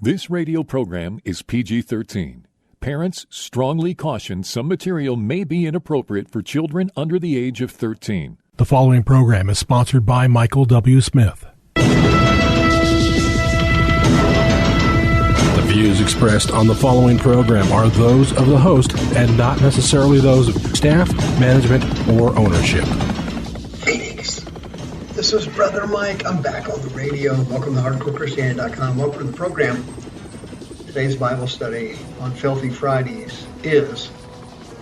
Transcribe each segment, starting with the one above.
This radio program is PG-13. Parents strongly caution some material may be inappropriate for children under the age of 13. The following program is sponsored by Michael W. Smith. The views expressed on the following program are those of the host and not necessarily those of staff, management, or ownership. Phoenix, this is Brother Mike. I'm back on the radio. Welcome to HardcoreChristianity.com. Welcome to the program. Today's Bible study on Filthy Fridays is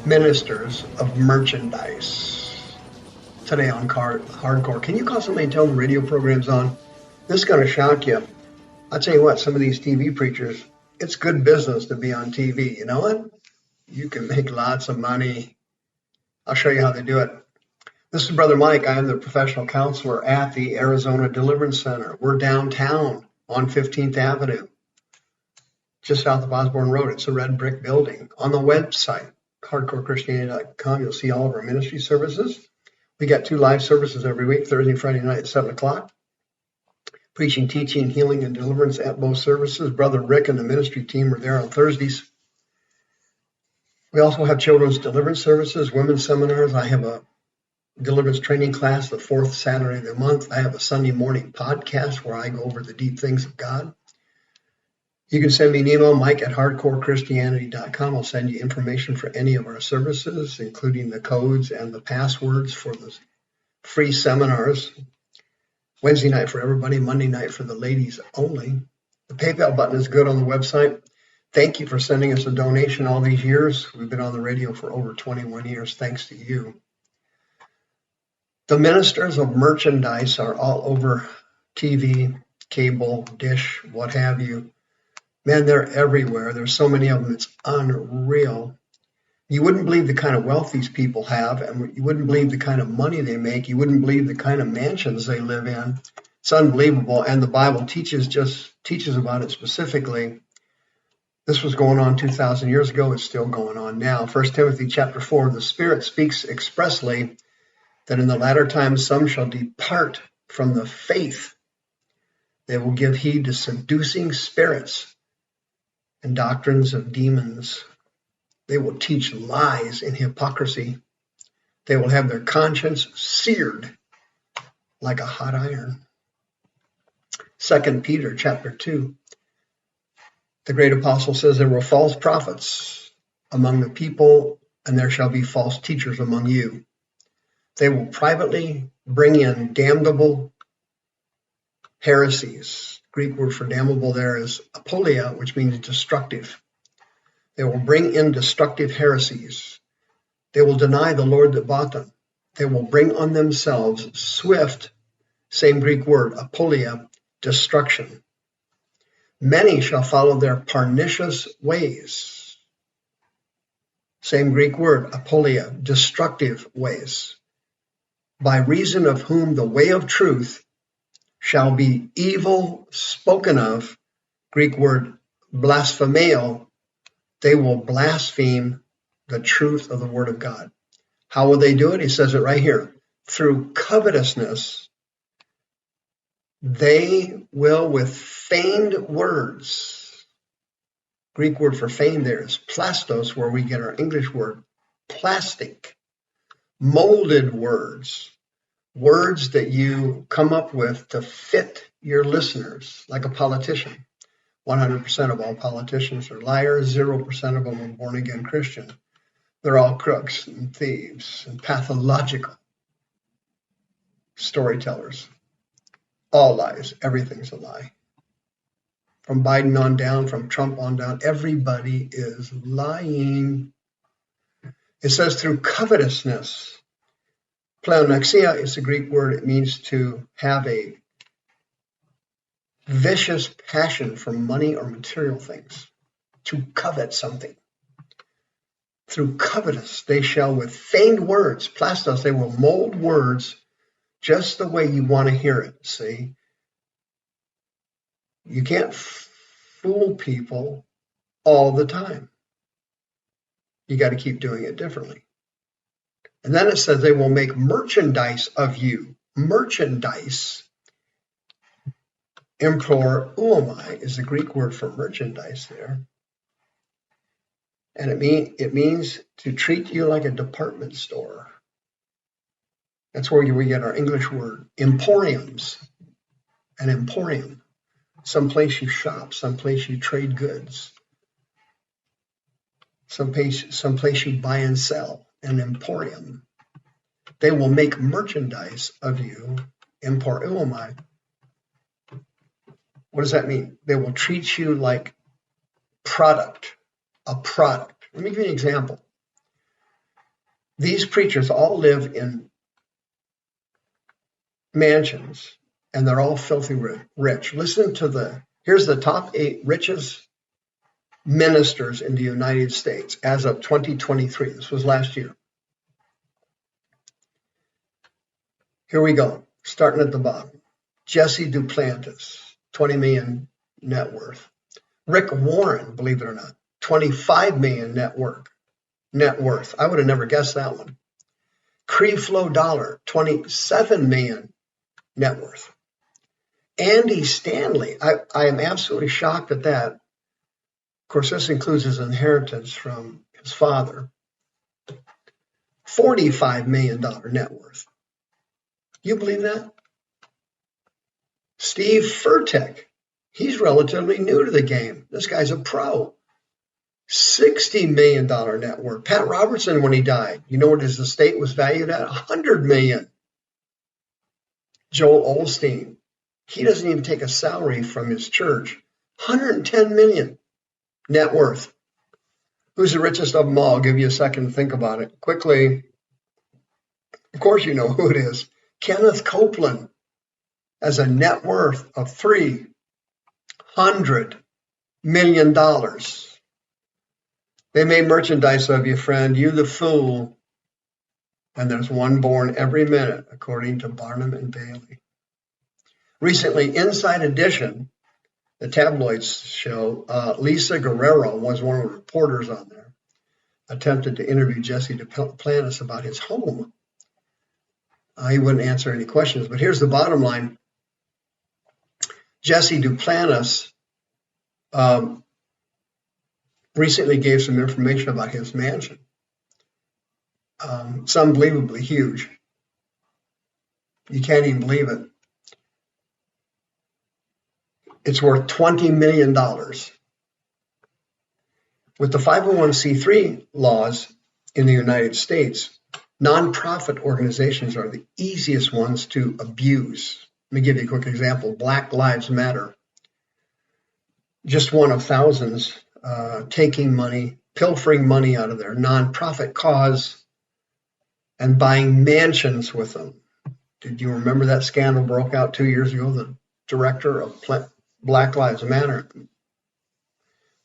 Ministers of Merchandise. Today on Hardcore. Can you call somebody and tell them the radio program's on? This is going to shock you. I'll tell you what, some of these TV preachers, it's good business to be on TV. You know what? You can make lots of money. I'll show you how they do it. This is Brother Mike. I am the professional counselor at the Arizona Deliverance Center. We're downtown on 15th Avenue, just south of Osborne Road. It's a red brick building. On the website, hardcorechristianity.com, you'll see all of our ministry services. We got 2 live services every week, Thursday and Friday night at 7 o'clock. Preaching, teaching, healing, and deliverance at both services. Brother Rick and the ministry team are there on Thursdays. We also have children's deliverance services, women's seminars. I have a deliverance training class the 4th Saturday of the month. I have a Sunday morning podcast where I go over the deep things of God. You can send me an email, Mike at hardcorechristianity.com. I'll send you information for any of our services, including the codes and the passwords for the free seminars. Wednesday night for everybody, Monday night for the ladies only. The PayPal button is good on the website. Thank you for sending us a donation all these years. We've been on the radio for over 21 years, thanks to you. The ministers of merchandise are all over TV, cable, dish, what have you. Man, they're everywhere. There's so many of them, it's unreal. You wouldn't believe the kind of wealth these people have, and you wouldn't believe the kind of money they make. You wouldn't believe the kind of mansions they live in. It's unbelievable, and the Bible teaches about it specifically. This was going on 2,000 years ago. It's still going on now. 1 Timothy chapter 4, the Spirit speaks expressly that in the latter times some shall depart from the faith. They will give heed to seducing spirits and doctrines of demons. They will teach lies and hypocrisy. They will have their conscience seared like a hot iron. 2 Peter chapter 2. The great apostle says there were false prophets among the people, and there shall be false teachers among you. They will privately bring in damnable heresies. Greek word for damnable there is apolia, which means destructive. They will bring in destructive heresies. They will deny the Lord that bought them. They will bring on themselves swift, same Greek word, apolia, destruction. Many shall follow their pernicious ways. Same Greek word, apolia, destructive ways. By reason of whom the way of truth shall be evil spoken of. Greek word, blasphemeo. They will blaspheme the truth of the word of God. How will they do it? He says it right here. Through covetousness, they will with feigned words. Greek word for feigned there is plastos, where we get our English word plastic. Molded words. Words that you come up with to fit your listeners, like a politician. 100% of all politicians are liars. 0% of them are born-again Christian. They're all crooks and thieves and pathological storytellers. All lies. Everything's a lie. From Biden on down, from Trump on down, everybody is lying. It says through covetousness. Pleonexia is a Greek word. It means to have a vicious passion for money or material things, to covet something. Through covetous, they shall with feigned words, plastos, they will mold words just the way you want to hear it, see? You can't fool people all the time. You got to keep doing it differently. And then it says they will make merchandise of you. Merchandise Emporiumai is the Greek word for merchandise there. And it means to treat you like a department store. That's where we get our English word, emporiums. An emporium, someplace you shop, someplace you trade goods, someplace you buy and sell, an emporium. They will make merchandise of you, emporiumai. What does that mean? They will treat you like a product. Let me give you an example. These preachers all live in mansions, and they're all filthy rich. Listen to here's the top 8 richest ministers in the United States as of 2023. This was last year. Here we go, starting at the bottom. Jesse Duplantis, 20 million net worth. Rick Warren, believe it or not, 25 million net worth. I would have never guessed that one. Creflo Dollar, 27 million net worth. Andy Stanley, I am absolutely shocked at that. Of course, this includes his inheritance from his father. $45 million net worth. You believe that? Steve Furtick, he's relatively new to the game. This guy's a pro. $60 million net worth. Pat Robertson, when he died, you know what his estate was valued at? $100 million. Joel Osteen, he doesn't even take a salary from his church. $110 million net worth. Who's the richest of them all? I'll give you a second to think about it quickly. Of course you know who it is. Kenneth Copeland has a net worth of $300 million. They made merchandise of you, friend, you the fool. And there's one born every minute, according to Barnum and Bailey. Recently, Inside Edition, the tabloids show, Lisa Guerrero was one of the reporters on there, attempted to interview Jesse Duplantis about his home. He wouldn't answer any questions, but here's the bottom line. Jesse Duplantis recently gave some information about his mansion. It's unbelievably huge. You can't even believe it. It's worth $20 million. With the 501c3 laws in the United States, nonprofit organizations are the easiest ones to abuse. Let me give you a quick example. Black Lives Matter. Just one of thousands taking money, pilfering money out of their nonprofit cause and buying mansions with them. Did you remember that scandal broke out 2 years ago? The director of Black Lives Matter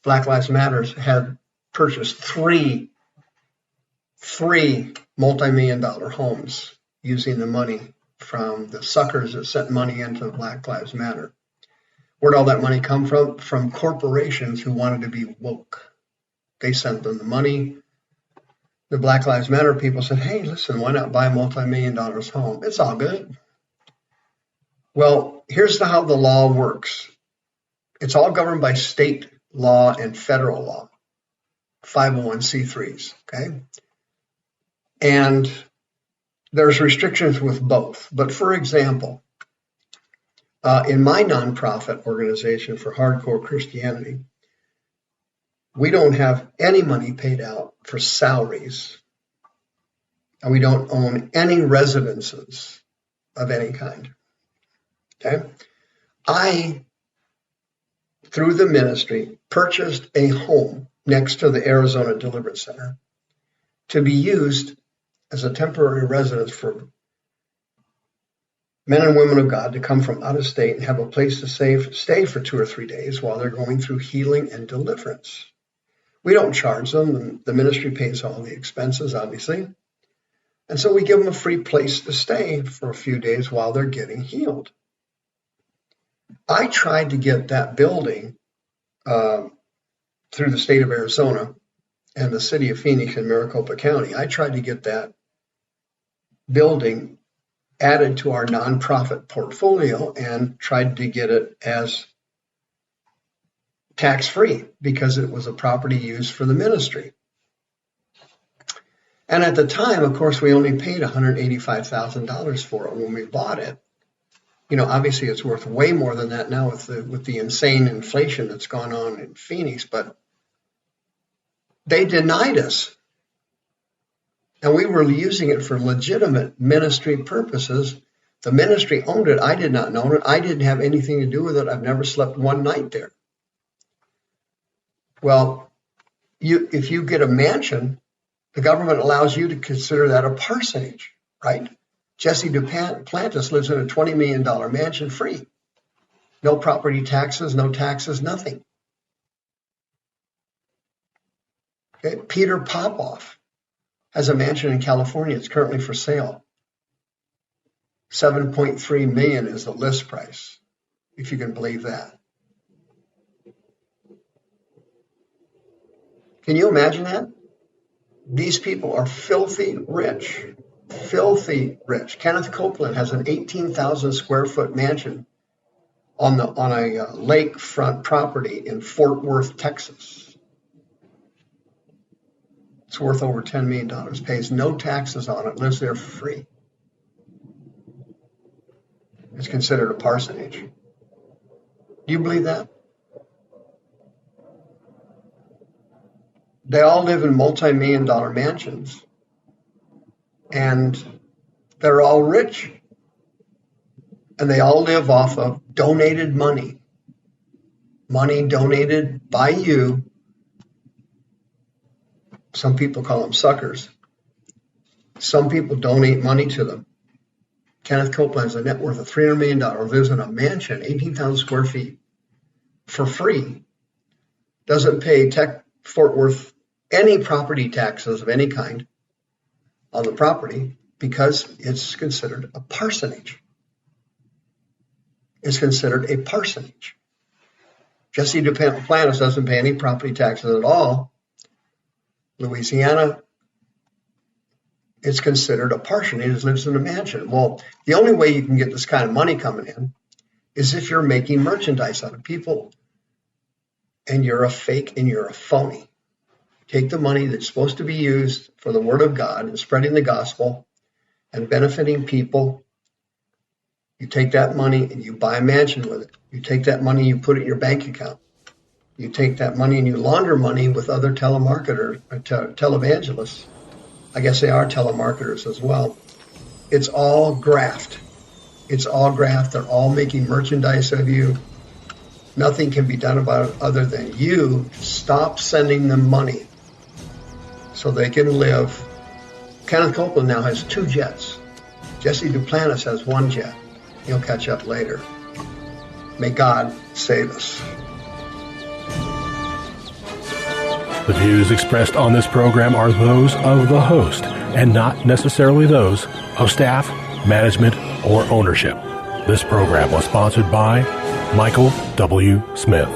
had purchased three multi-million-dollar homes using the money from the suckers that sent money into Black Lives Matter. Where'd all that money come from? From corporations who wanted to be woke. They sent them the money. The Black Lives Matter people said, hey, listen, why not buy a multi-million-dollar home? It's all good. Well, here's how the law works. It's all governed by state law and federal law, 501c3s, okay? And there's restrictions with both. But for example, in my nonprofit organization for hardcore Christianity, we don't have any money paid out for salaries, and we don't own any residences of any kind. Okay? I, through the ministry, purchased a home next to the Arizona Deliverance Center to be used as a temporary residence for men and women of God to come from out of state and have a place to stay for 2 or 3 days while they're going through healing and deliverance. We don't charge them. The ministry pays all the expenses, obviously. And so we give them a free place to stay for a few days while they're getting healed. I tried to get that building through the state of Arizona and the city of Phoenix and Maricopa County. I tried to get that building added to our nonprofit portfolio and tried to get it as tax-free because it was a property used for the ministry. And at the time, of course, we only paid $185,000 for it when we bought it. You know, obviously it's worth way more than that now with the insane inflation that's gone on in Phoenix, but they denied us. And we were using it for legitimate ministry purposes. The ministry owned it. I did not own it. I didn't have anything to do with it. I've never slept one night there. Well, if you get a mansion, the government allows you to consider that a parsonage, right? Jesse Duplantis lives in a $20 million mansion free. No property taxes, no taxes, nothing. Okay. Peter Popoff has a mansion in California. It's currently for sale. $7.3 million is the list price, if you can believe that. Can you imagine that? These people are filthy rich. Filthy rich. Kenneth Copeland has an 18,000 square foot mansion on a lakefront property in Fort Worth, Texas. It's worth over $10 million. Pays no taxes on it. Lives there for free. It's considered a parsonage. Do you believe that? They all live in multi-million dollar mansions. And they're all rich. And they all live off of donated money. Money donated by you. Some people call them suckers. Some people donate money to them. Kenneth Copeland has a net worth of $300 million, lives in a mansion, 18,000 square feet, for free. Doesn't pay Fort Worth any property taxes of any kind on the property because it's considered a parsonage. It's considered a parsonage. Jesse Duplantis doesn't pay any property taxes at all. Louisiana, it's considered a parsonage. He lives in a mansion. Well, the only way you can get this kind of money coming in is if you're making merchandise out of people and you're a fake and you're a phony. Take the money that's supposed to be used for the word of God and spreading the gospel and benefiting people. You take that money and you buy a mansion with it. You take that money, you put it in your bank account. You take that money and you launder money with other telemarketers, televangelists. I guess they are telemarketers as well. It's all graft. It's all graft. They're all making merchandise of you. Nothing can be done about it other than you stop sending them money so they can live. Kenneth Copeland now has 2 jets. Jesse Duplantis has 1 jet. He'll catch up later. May God save us. The views expressed on this program are those of the host and not necessarily those of staff, management, or ownership. This program was sponsored by Michael W. Smith.